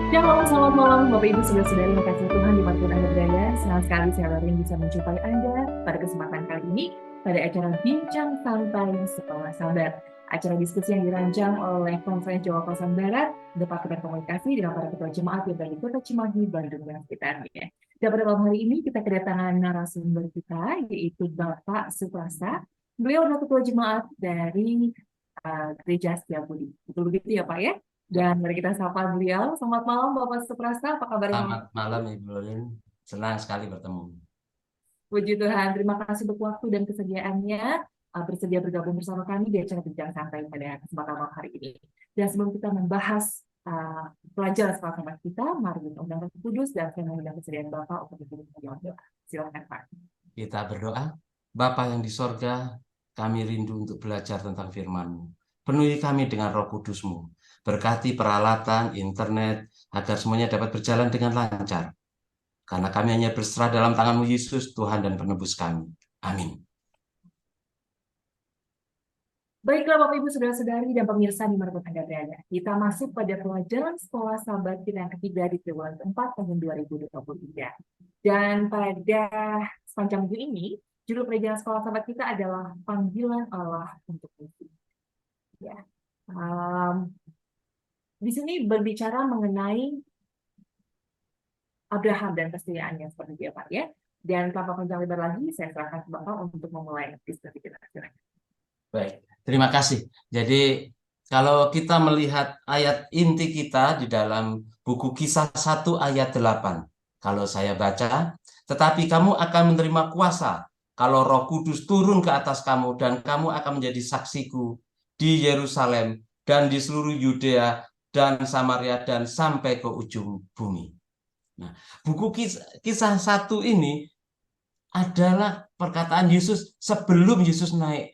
Shalom, selamat malam Bapak Ibu Saudara-saudari yang kasih Tuhan dimanapun Anda berada. Senang sekali saya Lauren bisa menjumpai Anda pada kesempatan kali ini pada acara Bincang Santai Sekolah Sahabat. Acara diskusi yang dirancang oleh Konferensi Jawa Kawasan Barat, Departemen Komunikasi dengan para ketua jemaat yang dari Kota Cimahi, Bandung, dan sekitarnya. Dan pada malam hari ini kita kedatangan narasumber kita, yaitu Bapak Suprasa. Beliau adalah ketua jemaat dari Gereja Setiabudi. Betul begitu ya Pak ya? Ya, Dan mari kita sapa beliau. Selamat malam Bapak Suprasta, apa kabarnya? selamat malam Ibu Lulin. Senang sekali bertemu. Puji Tuhan, terima kasih untuk waktu dan kesediaannya bersedia bergabung bersama kami di acara Bincang Santai pada kesempatan malam hari ini. Dan sebelum kita membahas pelajaran sekolah sama kita, mari kita undang Roh Kudus dan saya mengundang kesediaan Bapak untuk menjadi penjawab doa. Silakan Pak. Kita berdoa. Bapa yang di sorga, kami rindu untuk belajar tentang firman-Mu. Penuhi kami dengan Roh Kudus-Mu. Berkati peralatan, internet, agar semuanya dapat berjalan dengan lancar. Karena kami hanya berserah dalam tangan-Mu Yesus, Tuhan dan penebus kami. Amin. Baiklah Bapak Ibu Saudara-saudari dan pemirsa dimanapun Anda berada. Kita masuk pada pelajaran sekolah sahabat kita yang ketiga di triwulan 4 tahun 2023. Dan pada sepanjang minggu ini, judul pelajaran sekolah sahabat kita adalah panggilan Allah untuk misi. Ya. Di sini berbicara mengenai Abraham dan kesetiaannya seperti dia Pak ya. Dan tanpa panjang lebar lagi, saya serahkan ke Bapak untuk memulai diskusi kita. Baik, terima kasih. Jadi, kalau kita melihat ayat inti kita di dalam buku Kisah 1 ayat 8, kalau saya baca, tetapi kamu akan menerima kuasa kalau Roh Kudus turun ke atas kamu dan kamu akan menjadi saksiku di Yerusalem dan di seluruh Yudea dan Samaria dan sampai ke ujung bumi. Nah, buku Kisah 1 ini adalah perkataan Yesus sebelum Yesus naik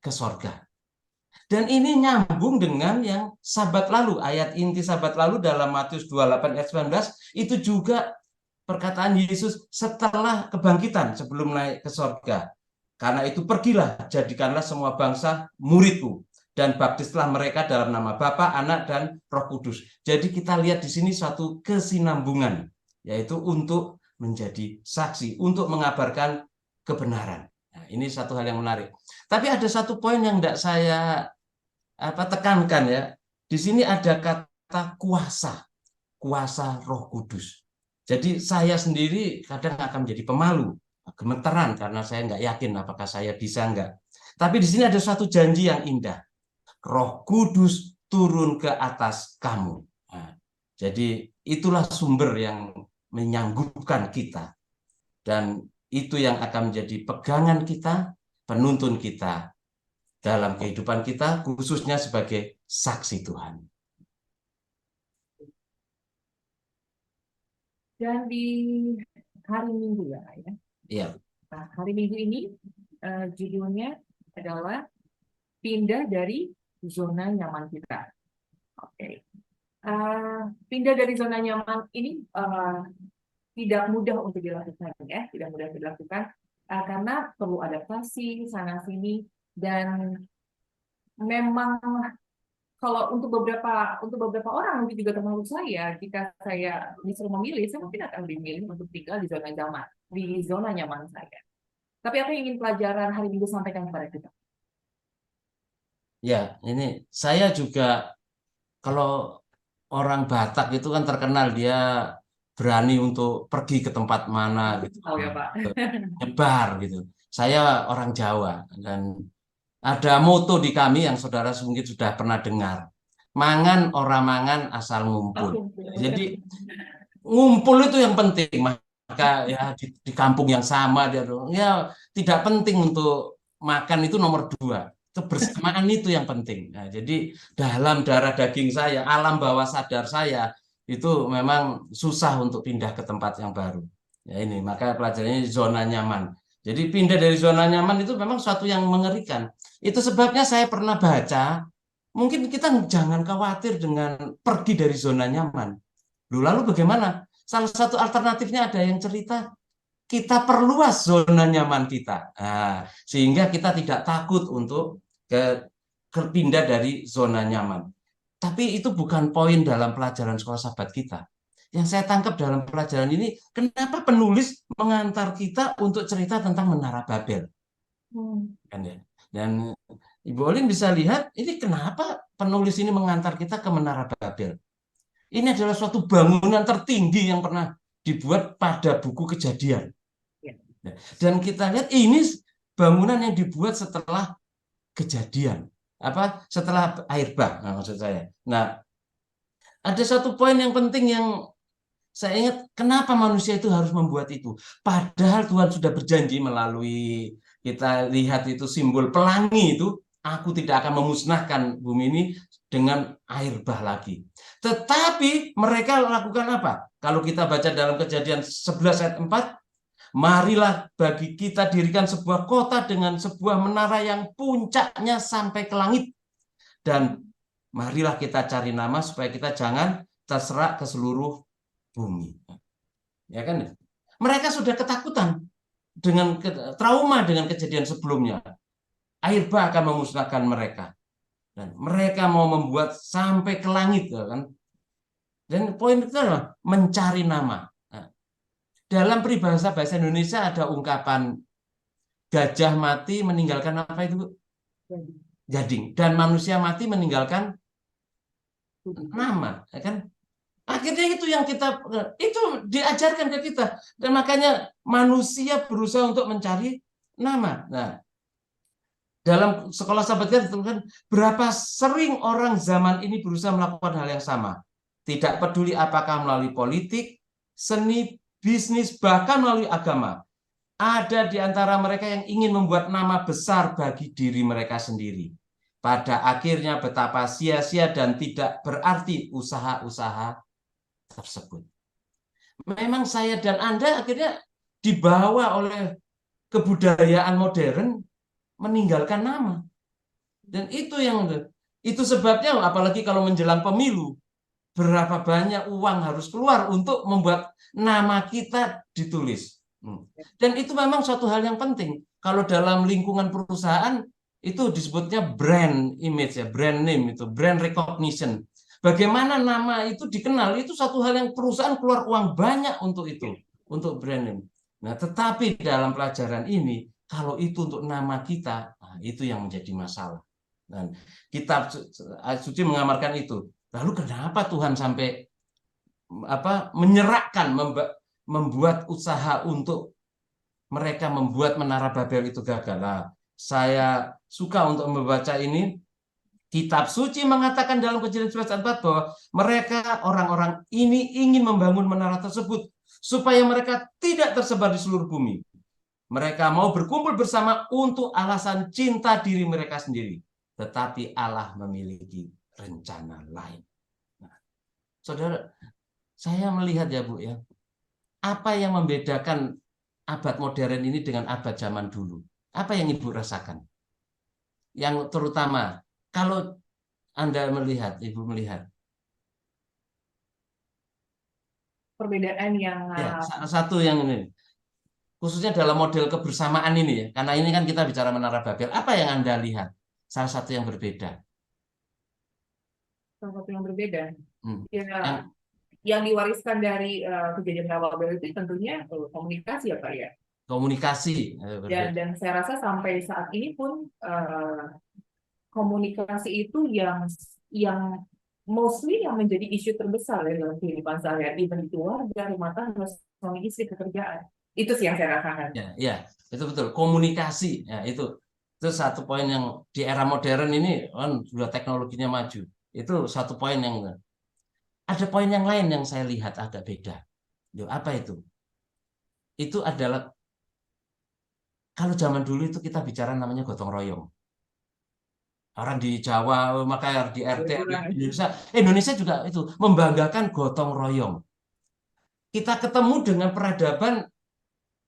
ke sorga. Dan ini nyambung dengan yang sabat lalu, ayat inti sabat lalu dalam Matius 28 ayat 19, itu juga perkataan Yesus setelah kebangkitan sebelum naik ke sorga. Karena itu pergilah, jadikanlah semua bangsa muridku, dan baptislah mereka dalam nama Bapa, Anak, dan Roh Kudus. Jadi kita lihat di sini suatu kesinambungan, yaitu untuk menjadi saksi, untuk mengabarkan kebenaran. Nah, ini satu hal yang menarik. Tapi ada satu poin yang tidak saya tekankan ya. Di sini ada kata kuasa, kuasa Roh Kudus. Jadi saya sendiri kadang akan menjadi pemalu, gemeteran karena saya nggak yakin apakah saya bisa nggak. Tapi di sini ada satu janji yang indah. Roh Kudus turun ke atas kamu. Nah, jadi itulah sumber yang menyanggupkan kita. Dan itu yang akan menjadi pegangan kita, penuntun kita dalam kehidupan kita, khususnya sebagai saksi Tuhan. Dan di hari Minggu ya, Iya. Nah, hari Minggu ini judulnya adalah pindah dari zona nyaman kita. Oke. Pindah dari zona nyaman ini tidak mudah untuk dilakukan ya, tidak mudah dilakukan karena perlu adaptasi sana sini dan memang kalau untuk beberapa orang mungkin juga termasuk saya, jika saya disuruh memilih, saya mungkin akan memilih untuk tinggal di zona nyaman saya. Tapi apa yang ingin pelajaran hari Minggu sampaikan kepada kita? Ya, ini saya juga kalau orang Batak itu kan terkenal dia berani untuk pergi ke tempat mana gitu, Oh ya Pak. nyebar gitu. Saya orang Jawa dan ada moto di kami yang saudara mungkin sudah pernah dengar. Mangan orang mangan asal ngumpul. Jadi ngumpul itu yang penting. Maka ya di kampung yang sama dia ya tidak penting untuk makan itu nomor dua. Kebersamaan itu yang penting. Nah, jadi dalam darah daging saya, alam bawah sadar saya itu memang susah untuk pindah ke tempat yang baru. Ya ini maka pelajarannya zona nyaman. Jadi pindah dari zona nyaman itu memang suatu yang mengerikan. Itu sebabnya saya pernah baca, mungkin kita jangan khawatir dengan pergi dari zona nyaman. Lalu bagaimana? Salah satu alternatifnya ada yang cerita kita perluas zona nyaman kita, sehingga kita tidak takut untuk pindah dari zona nyaman. Tapi itu bukan poin dalam pelajaran sekolah sahabat kita. Yang saya tangkap dalam pelajaran ini, kenapa penulis mengantar kita untuk cerita tentang Menara Babel, kan ya? Dan Ibu Olin bisa lihat ini kenapa penulis ini mengantar kita ke Menara Babel. Ini adalah suatu bangunan tertinggi yang pernah dibuat pada buku Kejadian. Ya. Dan kita lihat ini bangunan yang dibuat setelah Kejadian, setelah air bah, maksud saya. Nah, ada satu poin yang penting yang saya ingat, kenapa manusia itu harus membuat itu? Padahal Tuhan sudah berjanji melalui, kita lihat itu simbol pelangi itu, aku tidak akan memusnahkan bumi ini dengan air bah lagi. Tetapi mereka lakukan apa? Kalau kita baca dalam Kejadian 11 ayat 4, marilah bagi kita dirikan sebuah kota dengan sebuah menara yang puncaknya sampai ke langit. Dan marilah kita cari nama supaya kita jangan terserak ke seluruh bumi. Ya kan? Mereka sudah ketakutan dengan trauma dengan kejadian sebelumnya. Air bah akan memusnahkan mereka. Dan mereka mau membuat sampai ke langit, kan? Dan poin itu adalah mencari nama. Nah, dalam peribahasa bahasa Indonesia ada ungkapan gajah mati meninggalkan apa itu? Gading. Dan manusia mati meninggalkan nama, ya kan? Akhirnya itu yang itu diajarkan ke kita, dan makanya manusia berusaha untuk mencari nama. Nah, dalam sekolah sahabat kita ditemukan berapa sering orang zaman ini berusaha melakukan hal yang sama, tidak peduli apakah melalui politik, seni, bisnis, bahkan melalui agama. Ada di antara mereka yang ingin membuat nama besar bagi diri mereka sendiri. Pada akhirnya betapa sia-sia dan tidak berarti usaha-usaha tersebut. Memang saya dan Anda akhirnya dibawa oleh kebudayaan modern meninggalkan nama. Dan itu sebabnya, apalagi kalau menjelang pemilu, berapa banyak uang harus keluar untuk membuat nama kita ditulis. Dan itu memang suatu hal yang penting. Kalau dalam lingkungan perusahaan itu disebutnya brand image, ya, brand name, itu brand recognition. Bagaimana nama itu dikenal, itu satu hal yang perusahaan keluar uang banyak untuk itu, untuk brand name. Nah, tetapi dalam pelajaran ini, kalau itu untuk nama kita, nah, itu yang menjadi masalah. Dan kitab suci mengamarkan itu. Lalu kenapa Tuhan sampai menyerahkan, membuat usaha untuk mereka membuat Menara Babel itu gagal? Nah, saya suka untuk membaca ini. Kitab suci mengatakan dalam Kejadian 11 ayat 4 bahwa mereka, orang-orang ini ingin membangun menara tersebut supaya mereka tidak tersebar di seluruh bumi. Mereka mau berkumpul bersama untuk alasan cinta diri mereka sendiri. Tetapi Allah memiliki rencana lain. Nah, saudara, saya melihat ya Bu, ya, apa yang membedakan abad modern ini dengan abad zaman dulu? Apa yang Ibu rasakan? Yang terutama, kalau Anda melihat, Ibu melihat. Perbedaan yang Ya, salah satu yang ini, khususnya dalam model kebersamaan ini ya, karena ini kan kita bicara Menara Babel. Apa yang Anda lihat? Salah satu yang berbeda. salah satu yang berbeda. Yang Yang diwariskan dari kejadian Menara Babel itu tentunya komunikasi ya Pak ya. komunikasi. Dan saya rasa sampai saat ini pun komunikasi itu yang mostly yang menjadi isu terbesar ya dalam kehidupan sehari-hari, di keluarga, rumah tangga, suami istri, pekerjaan. Itu sih yang saya rasakan. Ya, itu betul. Komunikasi, ya itu satu poin yang di era modern ini kan sudah teknologinya maju. Itu satu poin yang ada poin yang lain yang saya lihat agak beda. Apa itu? Itu adalah kalau zaman dulu itu kita bicara namanya gotong royong. Orang di Jawa, maka di RT Indonesia juga itu membanggakan gotong royong. Kita ketemu dengan peradaban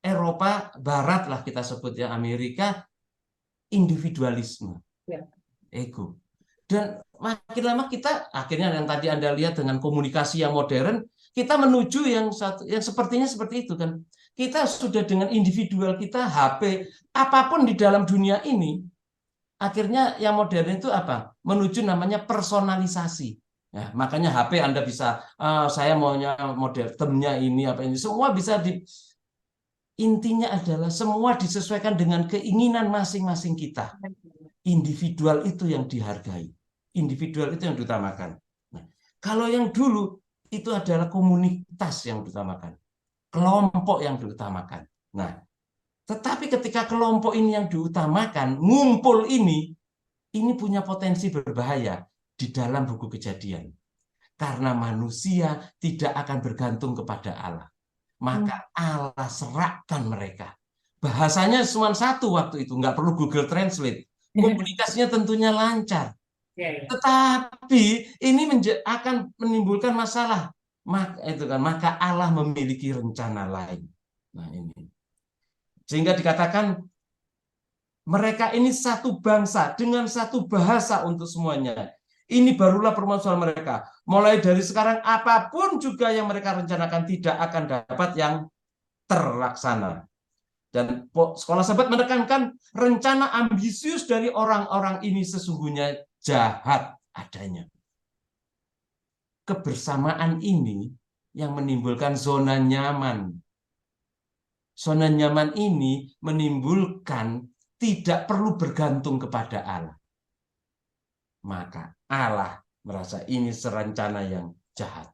Eropa Barat lah, kita sebut ya, Amerika, individualisme, ego. Dan makin lama kita akhirnya yang tadi Anda lihat dengan komunikasi yang modern, kita menuju yang sepertinya seperti itu kan. Kita sudah dengan individual kita, HP, apapun di dalam dunia ini. Akhirnya yang modern itu apa? Menuju namanya personalisasi. Ya, makanya HP Anda bisa, saya maunya model temnya ini apa ini, semua bisa intinya adalah semua disesuaikan dengan keinginan masing-masing kita. Individual itu yang dihargai, individual itu yang diutamakan. Nah, kalau yang dulu itu adalah komunitas yang diutamakan, kelompok yang diutamakan. Nah, tetapi ketika kelompok ini yang diutamakan, ngumpul ini punya potensi berbahaya di dalam buku Kejadian. Karena manusia tidak akan bergantung kepada Allah. Maka Allah serahkan mereka. Bahasanya cuma satu waktu itu, nggak perlu Google Translate. Komunikasinya tentunya lancar. Tetapi ini akan menimbulkan masalah. Maka Allah memiliki rencana lain. Nah, ini. Sehingga dikatakan mereka ini satu bangsa dengan satu bahasa untuk semuanya. Ini barulah permasalahan mereka. Mulai dari sekarang apapun juga yang mereka rencanakan tidak akan dapat yang terlaksana. Dan Sekolah Sahabat menekankan rencana ambisius dari orang-orang ini sesungguhnya jahat adanya. Kebersamaan ini yang menimbulkan zona nyaman. Zona nyaman ini menimbulkan tidak perlu bergantung kepada Allah. Maka Allah merasa ini serencana yang jahat.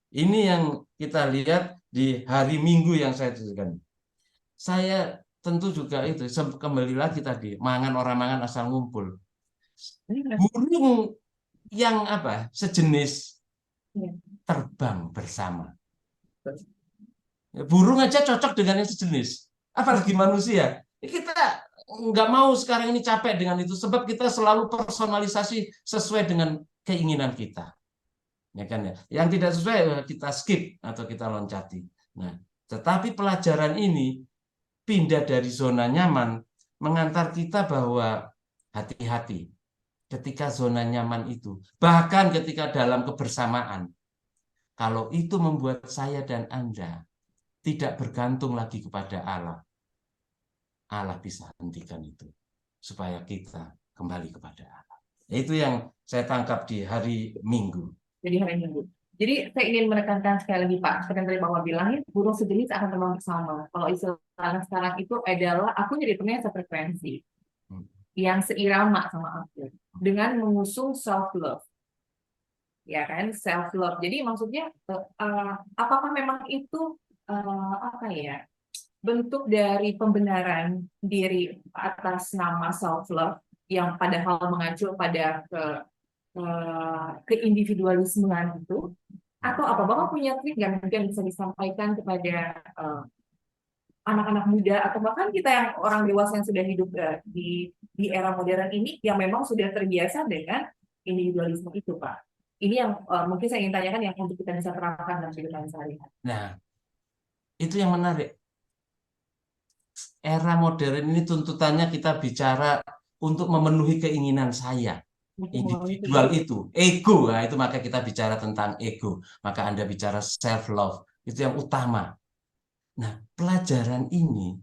Ini yang kita lihat di hari Minggu yang saya tuliskan. Saya tentu juga itu kembali lagi tadi, mangan orang mangan asal ngumpul. Burung yang sejenis terbang bersama. Burung aja cocok dengan yang sejenis, apalagi manusia. Kita nggak mau sekarang ini capek dengan itu, sebab kita selalu personalisasi sesuai dengan keinginan kita, ya kan ya. Yang tidak sesuai kita skip atau kita loncati. Nah, tetapi pelajaran ini pindah dari zona nyaman mengantar kita bahwa hati-hati ketika zona nyaman itu, bahkan ketika dalam kebersamaan, kalau itu membuat saya dan Anda tidak bergantung lagi kepada Allah, Allah bisa hentikan itu supaya kita kembali kepada Allah. Itu yang saya tangkap di hari Minggu. Jadi hari Minggu. Jadi saya ingin menekankan sekali lagi Pak, seperti yang tadi Bapak bilang, burung sejenis akan terbang bersama. Kalau istilah sekarang itu adalah aku jadi teman yang sefrekuensi, yang seirama sama aku, dengan mengusung self love, ya kan, self love. Jadi maksudnya apakah memang itu bentuk dari pembenaran diri atas nama self love yang padahal mengacu pada keindividualismean itu, atau apa? Bapak punya trik yang mungkin bisa disampaikan kepada anak-anak muda atau bahkan kita yang orang dewasa yang sudah hidup di era modern ini yang memang sudah terbiasa dengan individualisme itu, Pak? Ini yang mungkin saya ingin tanyakan yang untuk kita bisa terapkan dalam kehidupan sehari-hari. Nah, itu yang menarik. Era modern ini tuntutannya kita bicara untuk memenuhi keinginan saya. Individual itu, ego, nah itu maka kita bicara tentang ego. Maka Anda bicara self love, itu yang utama. Nah, pelajaran ini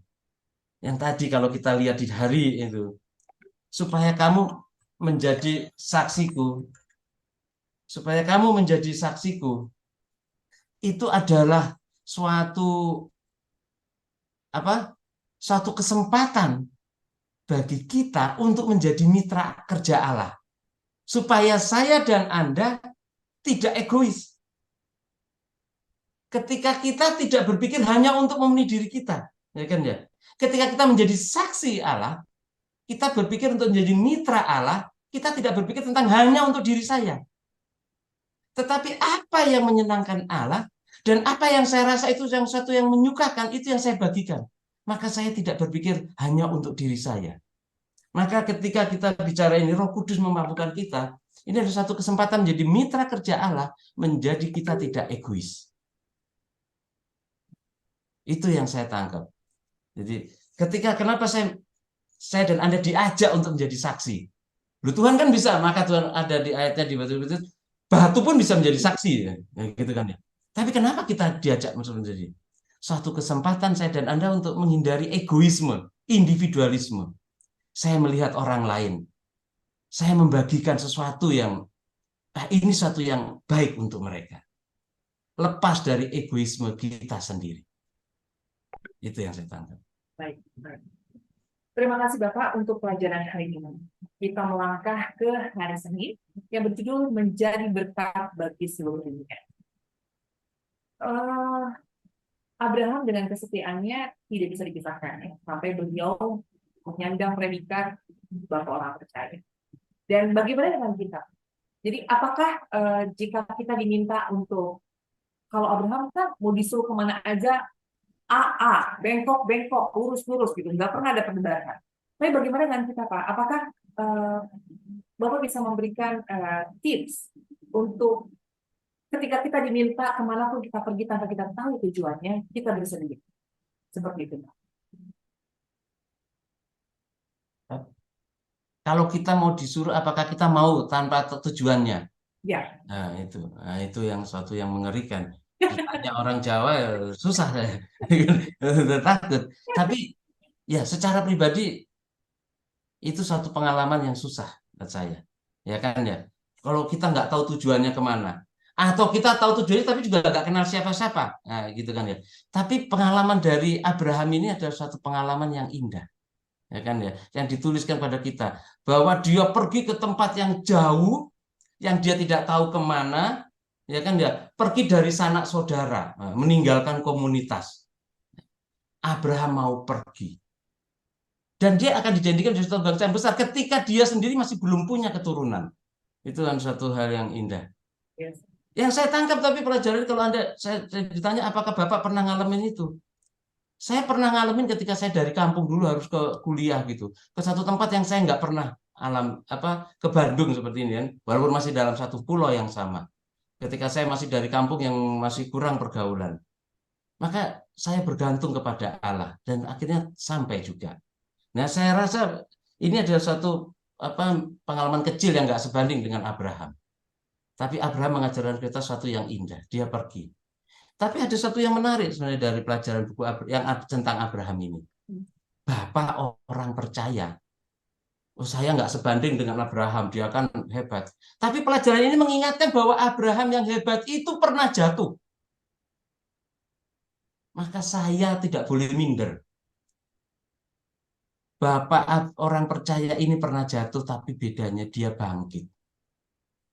yang tadi kalau kita lihat di hari itu, supaya kamu menjadi saksiku, supaya kamu menjadi saksiku, itu adalah suatu kesempatan bagi kita untuk menjadi mitra kerja Allah. Supaya saya dan Anda tidak egois. Ketika kita tidak berpikir hanya untuk memenuhi diri kita, ya kan ya. Ketika kita menjadi saksi Allah, kita berpikir untuk menjadi mitra Allah, kita tidak berpikir tentang hanya untuk diri saya. Tetapi apa yang menyenangkan Allah dan apa yang saya rasa itu yang satu yang menyukakan, itu yang saya bagikan. Maka saya tidak berpikir hanya untuk diri saya. Maka ketika kita bicara ini, Roh Kudus memampukan kita, ini adalah satu kesempatan menjadi mitra kerja Allah, menjadi kita tidak egois. Itu yang saya tangkap. Jadi kenapa saya dan Anda diajak untuk menjadi saksi? Tuhan kan bisa, maka Tuhan ada di ayatnya di batu pun bisa menjadi saksi, ya, gitu kan ya. Tapi kenapa kita diajak untuk menjadi satu kesempatan saya dan Anda untuk menghindari egoisme, individualisme. Saya melihat orang lain, saya membagikan sesuatu yang Nah, ini satu yang baik untuk mereka. Lepas dari egoisme kita sendiri. Itu yang saya tangkap. Baik, baik. Terima kasih Bapak untuk pelajaran hari ini. Kita melangkah ke hari Senin yang berjudul menjadi berkat bagi seluruh dunia. Abraham dengan kesetiaannya tidak bisa dipisahkan ya, sampai beliau menyandang predikat Bapak orang percaya. Dan bagaimana dengan kita? Jadi apakah jika kita diminta untuk, kalau Abraham kan mau disuruh kemana aja, bengkok, lurus gitu, nggak pernah ada perdebatan. Tapi bagaimana dengan kita, Pak? Apakah Bapak bisa memberikan tips untuk ketika kita diminta kemanapun kita pergi tanpa kita tahu tujuannya, kita bersedia. Seperti itu, Pak. Kalau kita mau disuruh, apakah kita mau tanpa tujuannya? Ya. Nah, itu yang suatu yang mengerikan. Ditanya orang Jawa ya, susah saya. Takut. Tapi ya secara pribadi itu satu pengalaman yang susah buat saya. Ya kan ya. Kalau kita nggak tahu tujuannya kemana, atau kita tahu tujuannya tapi juga nggak kenal siapa-siapa, nah gitu kan ya. Tapi pengalaman dari Abraham ini adalah suatu pengalaman yang indah, ya kan ya, yang dituliskan pada kita bahwa dia pergi ke tempat yang jauh, yang dia tidak tahu kemana, ya kan ya, pergi dari sanak saudara, meninggalkan komunitas. Abraham mau pergi. Dan dia akan dijadikan dari suatu bangsa yang besar ketika dia sendiri masih belum punya keturunan. Itu kan suatu hal yang indah. Yes. Yang saya tangkap tapi pelajaran kalau saya ditanya apakah Bapak pernah ngalamin itu? Saya pernah ngalamin ketika saya dari kampung dulu harus ke kuliah gitu, ke satu tempat yang saya nggak pernah ke Bandung seperti ini kan, walaupun masih dalam satu pulau yang sama. Ketika saya masih dari kampung yang masih kurang pergaulan, maka saya bergantung kepada Allah dan akhirnya sampai juga. Nah, saya rasa ini adalah suatu pengalaman kecil yang nggak sebanding dengan Abraham. Tapi Abraham mengajarkan kita sesuatu yang indah. Dia pergi. Tapi ada satu yang menarik sebenarnya dari pelajaran buku yang tentang Abraham ini. Bapak orang percaya. Oh, saya nggak sebanding dengan Abraham. Dia kan hebat. Tapi pelajaran ini mengingatkan bahwa Abraham yang hebat itu pernah jatuh. Maka saya tidak boleh minder. Bapak orang percaya ini pernah jatuh, tapi bedanya dia bangkit.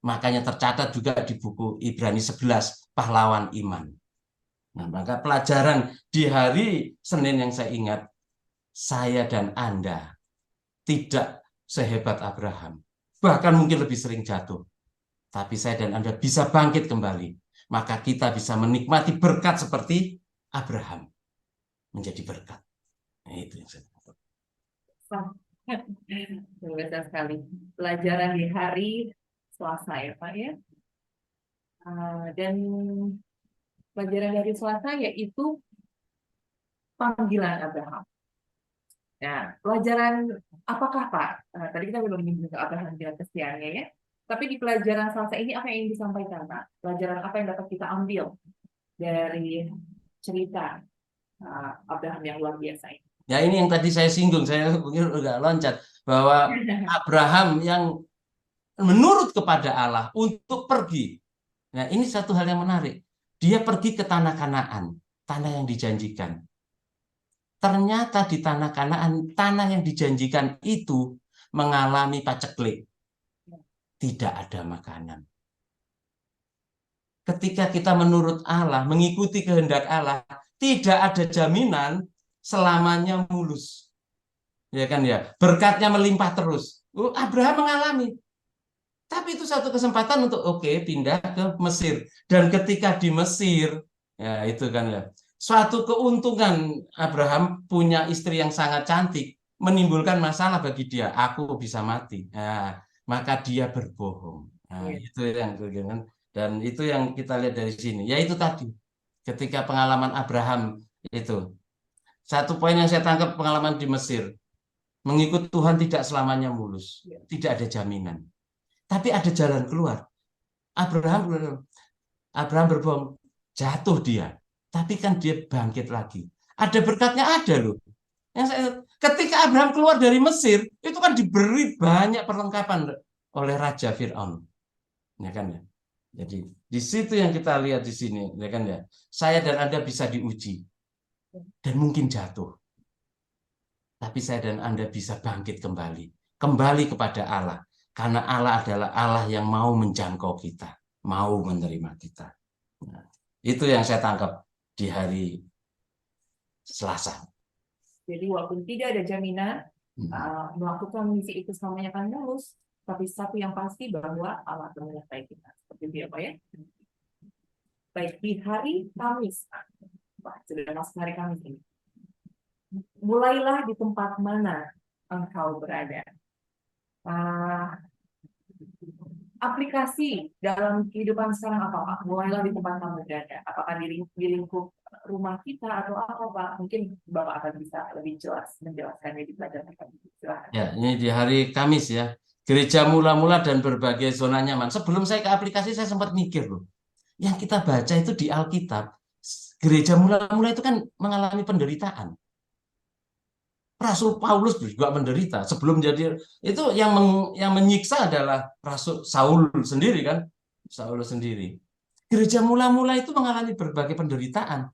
Makanya tercatat juga di buku Ibrani 11, pahlawan iman. Nah, maka pelajaran di hari Senin yang saya ingat, saya dan Anda tidak sehebat Abraham. Bahkan mungkin lebih sering jatuh. Tapi saya dan Anda bisa bangkit kembali. Maka kita bisa menikmati berkat seperti Abraham. Menjadi berkat. Nah, itu yang saya tahu. Luar biasa sekali. Pelajaran di hari Selasa ya Pak ya. Dan pelajaran dari Selasa yaitu panggilan Abraham. Nah, pelajaran apakah Pak? Tadi kita belum menyinggung ke Abraham dengan kesetiaannya ya. Tapi di pelajaran Selasa ini apa yang disampaikan Pak? Pelajaran apa yang dapat kita ambil dari cerita Abraham yang luar biasa ini? Ya ini yang tadi saya singgung, saya mungkin udah loncat bahwa Abraham yang menurut kepada Allah untuk pergi. Nah, ini satu hal yang menarik. Dia pergi ke tanah Kanaan, tanah yang dijanjikan. Ternyata di tanah Kanaan, tanah yang dijanjikan itu mengalami paceklik. Tidak ada makanan. Ketika kita menurut Allah, mengikuti kehendak Allah, tidak ada jaminan selamanya mulus. Ya kan ya, berkatnya melimpah terus. Abraham mengalami. Tapi itu satu kesempatan untuk pindah ke Mesir. Dan ketika di Mesir, ya itu kan ya, suatu keuntungan Abraham punya istri yang sangat cantik menimbulkan masalah bagi dia. Aku bisa mati. Nah, maka dia berbohong. Nah, itu yang kan. Dan itu yang kita lihat dari sini. Ya itu tadi. Ketika pengalaman Abraham itu. Satu poin yang saya tangkap pengalaman di Mesir. Mengikut Tuhan tidak selamanya mulus. Tidak ada jaminan. Tapi ada jalan keluar. Abraham berbohong, jatuh dia. Tapi kan dia bangkit lagi. Ada berkatnya ada loh. Ketika Abraham keluar dari Mesir, itu kan diberi banyak perlengkapan oleh Raja Fir'aun. Ya kan ya. Jadi di situ yang kita lihat di sini, ya kan ya. Saya dan Anda bisa diuji dan mungkin jatuh. Tapi saya dan Anda bisa bangkit kembali kepada Allah. Karena Allah adalah Allah yang mau menjangkau kita, mau menerima kita. Nah, itu yang saya tangkap di hari Selasa. Jadi walaupun tidak ada jaminan melakukan misi itu selamanya akan mulus, tapi satu yang pasti bahwa Allah akan menyertai kita. Seperti itu ya Pak ya. Baik, di hari Kamis, Pak, sudah masuk hari Kamis ini. Mulailah di tempat mana engkau berada. Aplikasi dalam kehidupan sekarang apa Pak? Mulailah di tempat kamu berada. Apakah di lingkup rumah kita atau apa Pak? Mungkin Bapak akan bisa lebih jelas menjelaskannya di pelajaran kami. Silahkan. Ya, ini di hari Kamis ya. Gereja mula-mula dan berbagai zona nyaman. Sebelum saya ke aplikasi, saya sempat mikir loh. Yang kita baca itu di Alkitab, gereja mula-mula itu kan mengalami penderitaan. Rasul Paulus juga menderita sebelum jadi itu yang menyiksa adalah Rasul Saul sendiri kan, Saul sendiri. Gereja mula-mula itu mengalami berbagai penderitaan.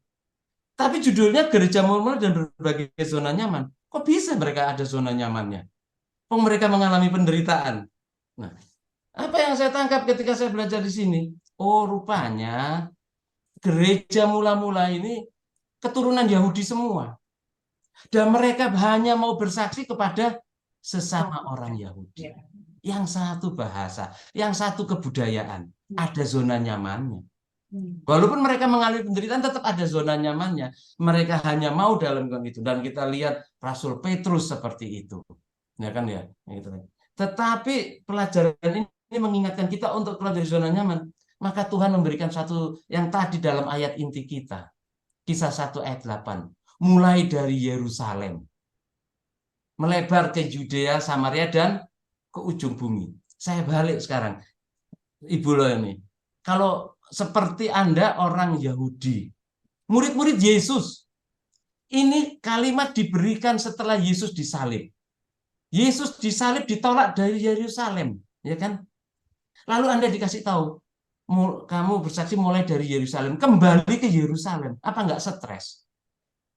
Tapi judulnya gereja mula-mula dan berbagai zona nyaman. Kok bisa mereka ada zona nyamannya? Oh, mereka mengalami penderitaan. Nah, apa yang saya tangkap ketika saya belajar di sini? Oh, rupanya gereja mula-mula ini keturunan Yahudi semua. Dan mereka hanya mau bersaksi kepada sesama orang Yahudi. Yang satu bahasa, yang satu kebudayaan. Ada zona nyamannya. Walaupun mereka mengalami penderitaan, tetap ada zona nyamannya. Mereka hanya mau dalam itu. Dan kita lihat Rasul Petrus seperti itu. Ya kan ya? Tetapi pelajaran ini mengingatkan kita untuk keluar dari zona nyaman. Maka Tuhan memberikan satu yang tadi dalam ayat inti kita. Kisah 1 ayat 8. Mulai dari Yerusalem, melebar ke Yudea, Samaria, dan ke ujung bumi. Saya balik sekarang, Ibu loh ini. Kalau seperti Anda orang Yahudi, murid-murid Yesus, ini kalimat diberikan setelah Yesus disalib. Yesus disalib ditolak dari Yerusalem, ya kan? Lalu Anda dikasih tahu, kamu bersaksi mulai dari Yerusalem, kembali ke Yerusalem. Apa nggak stres?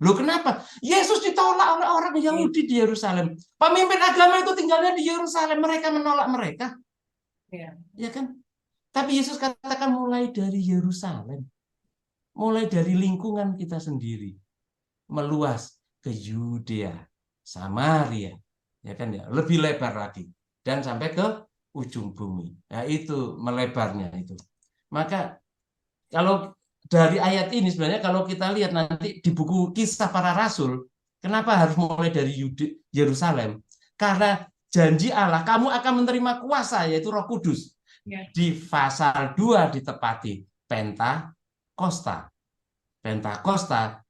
Loh kenapa? Yesus ditolak oleh orang Yahudi di Yerusalem. Pemimpin agama itu tinggalnya di Yerusalem. Mereka menolak mereka. Ya kan? Tapi Yesus katakan mulai dari Yerusalem. Mulai dari lingkungan kita sendiri. Meluas ke Yudea, Samaria. Ya kan ya? Lebih lebar lagi. Dan sampai ke ujung bumi. Ya itu melebarnya itu. Maka kalau dari ayat ini sebenarnya kalau kita lihat nanti di buku Kisah Para Rasul, kenapa harus mulai dari Yerusalem? Karena janji Allah, kamu akan menerima kuasa yaitu Roh Kudus. Di pasal 2 ditepati Pentakosta. Pentakosta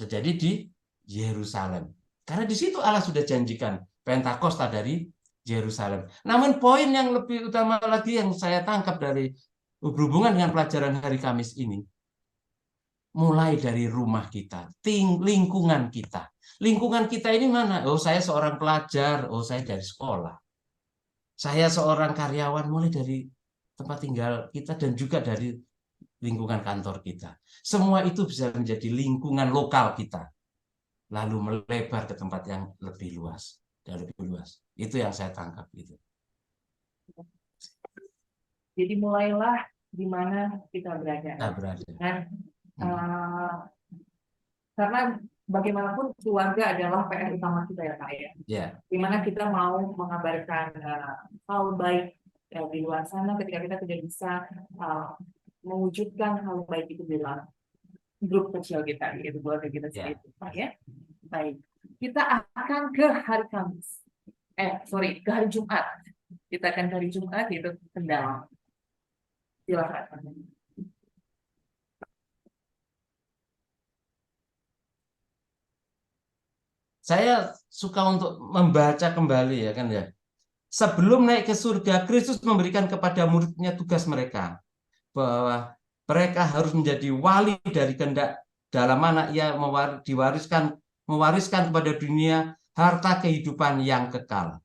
terjadi di Yerusalem. Karena di situ Allah sudah janjikan Pentakosta dari Yerusalem. Namun poin yang lebih utama lagi yang saya tangkap dari berhubungan dengan pelajaran hari Kamis ini, mulai dari rumah kita, lingkungan kita. Lingkungan kita ini mana? Oh, saya seorang pelajar, oh saya dari sekolah. Saya seorang karyawan, mulai dari tempat tinggal kita dan juga dari lingkungan kantor kita. Semua itu bisa menjadi lingkungan lokal kita. Lalu melebar ke tempat yang lebih luas dan lebih luas. Itu yang saya tangkap itu. Jadi mulailah di mana kita berada. Karena bagaimanapun keluarga adalah PR utama kita ya Pak ya. Di mana kita mau mengabarkan hal baik di luar sana ketika kita tidak bisa mewujudkan hal baik itu di dalam grup kecil kita, yaitu keluarga kita sendiri, Pak ya. Baik, kita akan ke hari Kamis. Ke hari Jumat. Kita akan ke hari Jumat yaitu Kendal. Silakan. Saya suka untuk membaca kembali ya kan ya. Sebelum naik ke surga, Kristus memberikan kepada muridnya tugas mereka bahwa mereka harus menjadi wali dari kehendak dalam mana ia mewariskan kepada dunia harta kehidupan yang kekal.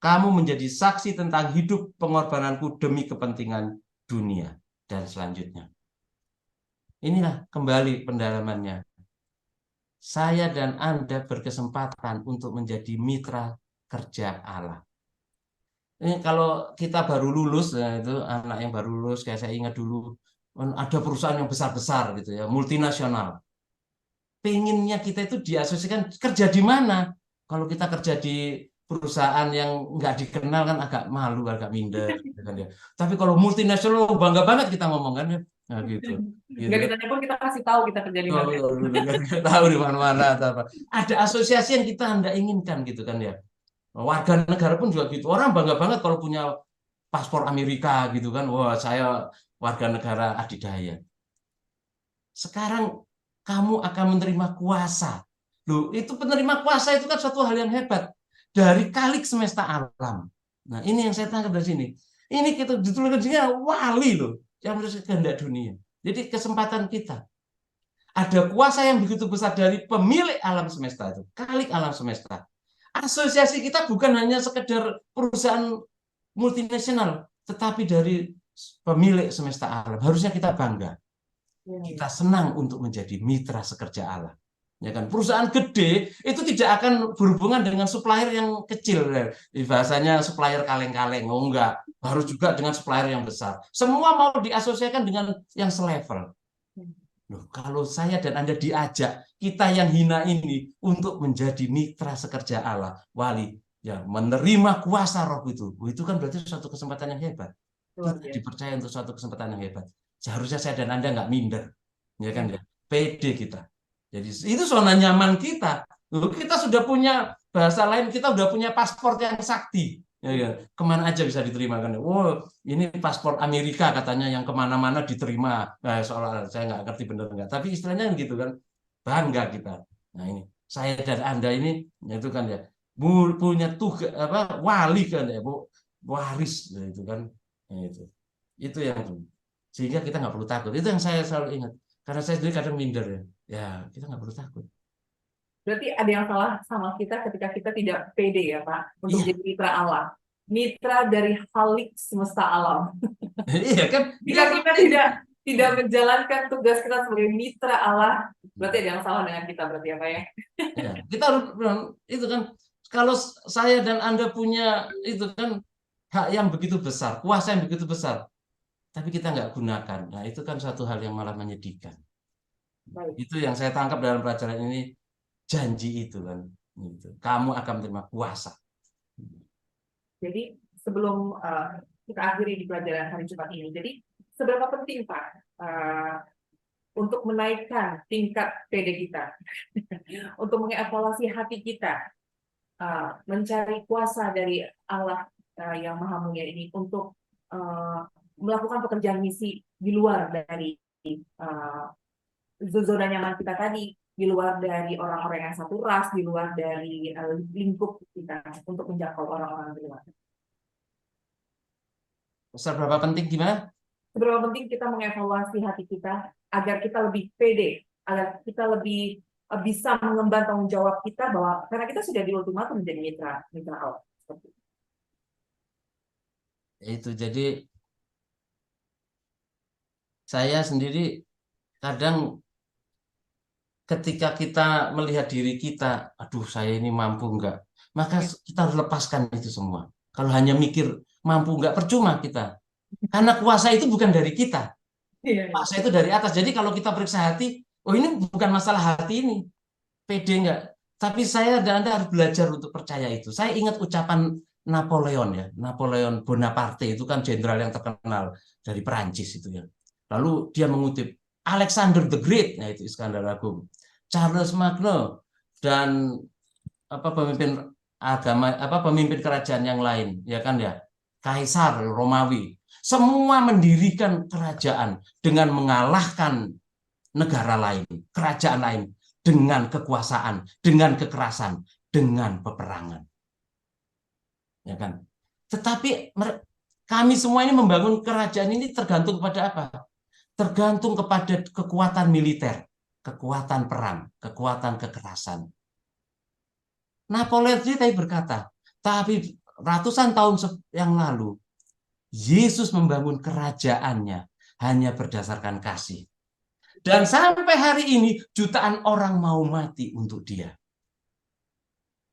kamu menjadi saksi tentang hidup pengorbananku demi kepentingan dunia. Dan selanjutnya. Inilah kembali pendalamannya. Saya dan Anda berkesempatan untuk menjadi mitra kerja Allah. Ini kalau kita baru lulus, nah itu anak yang baru lulus, kayak saya ingat dulu, ada perusahaan yang besar-besar gitu ya, multinasional. Pengennya kita itu diasosiasikan kerja di mana? Kalau kita kerja di perusahaan yang nggak dikenal kan agak malu, agak minder, gitu kan ya. Tapi kalau multinasional bangga banget kita ngomong kan ya, nah, gitu, gitu Nggak kan. ditanya pun kita kasih tahu kita kerja di mana. Nggak tahu di mana-mana atau apa. Ada asosiasi yang kita Anda inginkan gitu kan ya. Warga negara pun juga gitu. Orang bangga banget kalau punya paspor Amerika gitu kan. Wah, saya warga negara adidaya. Sekarang kamu akan menerima kuasa. Loh, itu penerima kuasa itu kan suatu hal yang hebat. Dari kalik semesta alam. Nah, ini yang saya tangkap dari sini. Ini kita dituliskan di sini wali loh. Yang harus kehendak dunia. Jadi kesempatan kita. Ada kuasa yang begitu besar dari pemilik alam semesta itu. Kalik alam semesta. Asosiasi kita bukan hanya sekedar perusahaan multinasional, tetapi dari pemilik semesta alam. Harusnya kita bangga. Kita senang untuk menjadi mitra sekerja Allah. Ya kan, perusahaan gede itu tidak akan berhubungan dengan supplier yang kecil. Bahasanya supplier kaleng-kaleng. Oh enggak, harus juga dengan supplier yang besar. Semua mau diasosiasikan dengan yang selevel. Loh, kalau saya dan Anda diajak, kita yang hina ini untuk menjadi mitra sekerja Allah, wali, ya menerima kuasa roh itu kan berarti suatu kesempatan yang hebat. Kita dipercaya untuk suatu kesempatan yang hebat. Seharusnya saya dan Anda nggak minder, ya kan ya, pede kita. Jadi itu zona nyaman kita. Loh, kita sudah punya bahasa lain, kita sudah punya paspor yang sakti. Ya, kemana aja bisa diterima kan? Wow, ini paspor Amerika katanya yang kemana-mana diterima. Nah, soal saya nggak ngerti bener nggak. Tapi istilahnya gitu kan, bangga kita. Nah ini saya dan Anda ini itu kan ya punya tugas apa wali kan ya, bu waris ya, itu kan. Nah, itu yang sehingga kita nggak perlu takut. Itu yang saya selalu ingat. Karena saya sendiri kadang minder ya. Ya kita nggak perlu takut. Berarti ada yang salah sama kita ketika kita tidak pede ya Pak untuk Iya. jadi mitra Allah, mitra dari Khalik semesta alam. Iya kan? Jika kita tidak menjalankan tugas kita sebagai mitra Allah, berarti ada yang salah dengan kita berarti ya Pak ya. Ya, kita harus itu kan kalau saya dan Anda punya itu kan hak yang begitu besar, kuasa yang begitu besar, tapi kita nggak gunakan. Nah, itu kan satu hal yang malah menyedihkan. Baik. Itu yang saya tangkap dalam pelajaran ini, janji itu kan. Gitu. Kamu akan menerima kuasa. Jadi sebelum kita akhiri di pelajaran hari Jumat ini, jadi seberapa penting Pak untuk menaikkan tingkat PD kita, untuk mengevaluasi hati kita, mencari kuasa dari Allah yang Maha Mulia ini untuk melakukan pekerjaan misi di luar dari zona nyaman kita tadi, di luar dari orang-orang yang satu ras, di luar dari lingkup kita untuk menjangkau orang-orang di luar. Seberapa penting gimana? Seberapa penting kita mengevaluasi hati kita agar kita lebih pede, agar kita lebih bisa mengemban tanggung jawab kita bahwa karena kita sudah di ultimatum menjadi mitra Allah. Itu jadi saya sendiri kadang ketika kita melihat diri kita, aduh saya ini mampu enggak, maka kita harus lepaskan itu semua. Kalau hanya mikir mampu enggak, percuma kita. Karena kuasa itu bukan dari kita. Kuasa itu dari atas. Jadi kalau kita periksa hati, oh ini bukan masalah hati ini. Pede enggak. Tapi saya dan Anda harus belajar untuk percaya itu. Saya ingat ucapan Napoleon ya. Napoleon Bonaparte itu kan jenderal yang terkenal dari Perancis itu ya. Lalu dia mengutip Alexander the Great, yaitu Iskandar Agung, Charles Magno, dan pemimpin agama, pemimpin kerajaan yang lain, ya kan ya, Kaisar Romawi, semua mendirikan kerajaan dengan mengalahkan negara lain, kerajaan lain, dengan kekuasaan, dengan kekerasan, dengan peperangan, ya kan. Tetapi kami semua ini membangun kerajaan ini tergantung kepada apa? Tergantung kepada kekuatan militer, kekuatan perang, kekuatan kekerasan. Napoleon sendiri tadi berkata, tapi ratusan tahun yang lalu, Yesus membangun kerajaannya hanya berdasarkan kasih. Dan sampai hari ini jutaan orang mau mati untuk dia.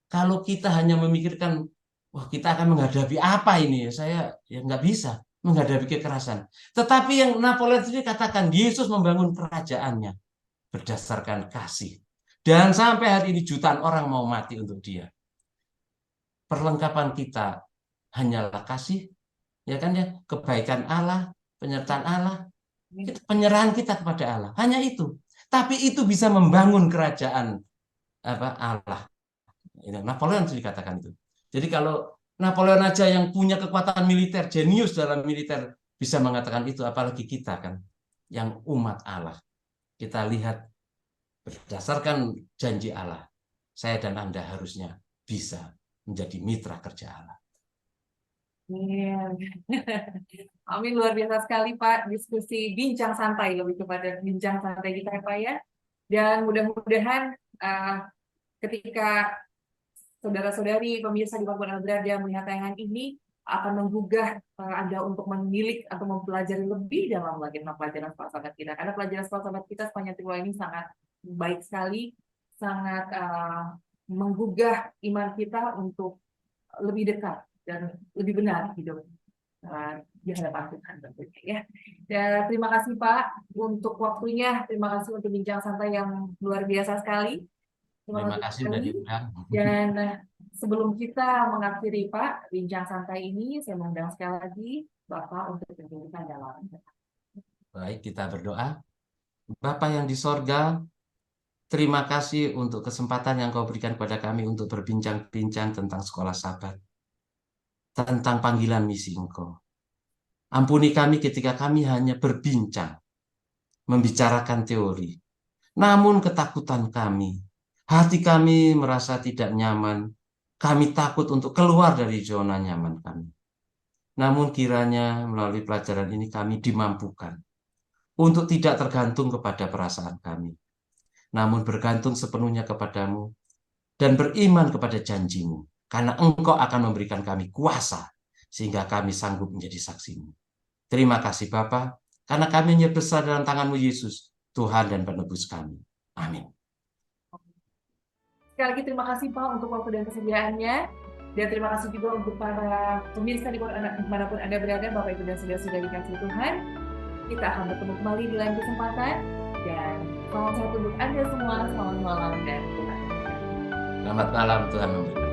Kalau kita hanya memikirkan, wah kita akan menghadapi apa ini? Saya ya nggak bisa menghadapi kekerasan. Tetapi yang Napoleon sendiri katakan, Yesus membangun kerajaannya berdasarkan kasih. Dan sampai hari ini jutaan orang mau mati untuk dia. Perlengkapan kita hanyalah kasih, ya kan ya, kebaikan Allah, penyertaan Allah, penyerahan kita kepada Allah. Hanya itu. Tapi itu bisa membangun kerajaan Allah. Napoleon sendiri katakan itu. Jadi kalau Napoleon aja yang punya kekuatan militer, jenius dalam militer bisa mengatakan itu, apalagi kita kan yang umat Allah. Kita lihat berdasarkan janji Allah, saya dan Anda harusnya bisa menjadi mitra kerja Allah. Amin, luar biasa sekali Pak, diskusi bincang santai, lebih kepada bincang santai kita ya Pak ya. Dan mudah-mudahan ketika saudara-saudari pemirsa di Anda berada melihat tayangan ini akan menggugah Anda untuk menilik atau mempelajari lebih dalam lagi pelajaran sekolah sahabat kita. Karena pelajaran sekolah sahabat kita sepanjang Timur ini sangat baik sekali, sangat menggugah iman kita untuk lebih dekat dan lebih benar hidup di hadapan Tuhan tentunya ya. Dan terima kasih Pak untuk waktunya, terima kasih untuk bincang santai yang luar biasa sekali. Terima kasih sudah diundang. Dan sebelum kita mengakhiri Pak bincang santai ini, saya mengundang sekali lagi Bapak untuk berbincang dalam. Baik, kita berdoa. Bapa yang di sorga, terima kasih untuk kesempatan yang Kau berikan kepada kami untuk berbincang-bincang tentang sekolah Sabat, tentang panggilan misi Engkau. Ampuni kami ketika kami hanya berbincang, membicarakan teori. Namun ketakutan kami, hati kami merasa tidak nyaman, kami takut untuk keluar dari zona nyaman kami. Namun kiranya melalui pelajaran ini kami dimampukan untuk tidak tergantung kepada perasaan kami, namun bergantung sepenuhnya kepadamu dan beriman kepada janjimu, karena Engkau akan memberikan kami kuasa sehingga kami sanggup menjadi saksimu. Terima kasih Bapa, karena kami hanya besar dalam tangan-Mu Yesus, Tuhan dan penebus kami. Amin. Sekali lagi terima kasih Pak untuk waktu dan kesediaannya. Dan terima kasih juga untuk para pemirsa dimanapun Anda berada, Bapak Ibu dan Saudara-saudari dikasih Tuhan. Kita akan bertemu kembali di lain kesempatan. Dan salam sehat untuk Anda semua. Selamat malam dan Tuhan. Selamat malam, Tuhan memberkati.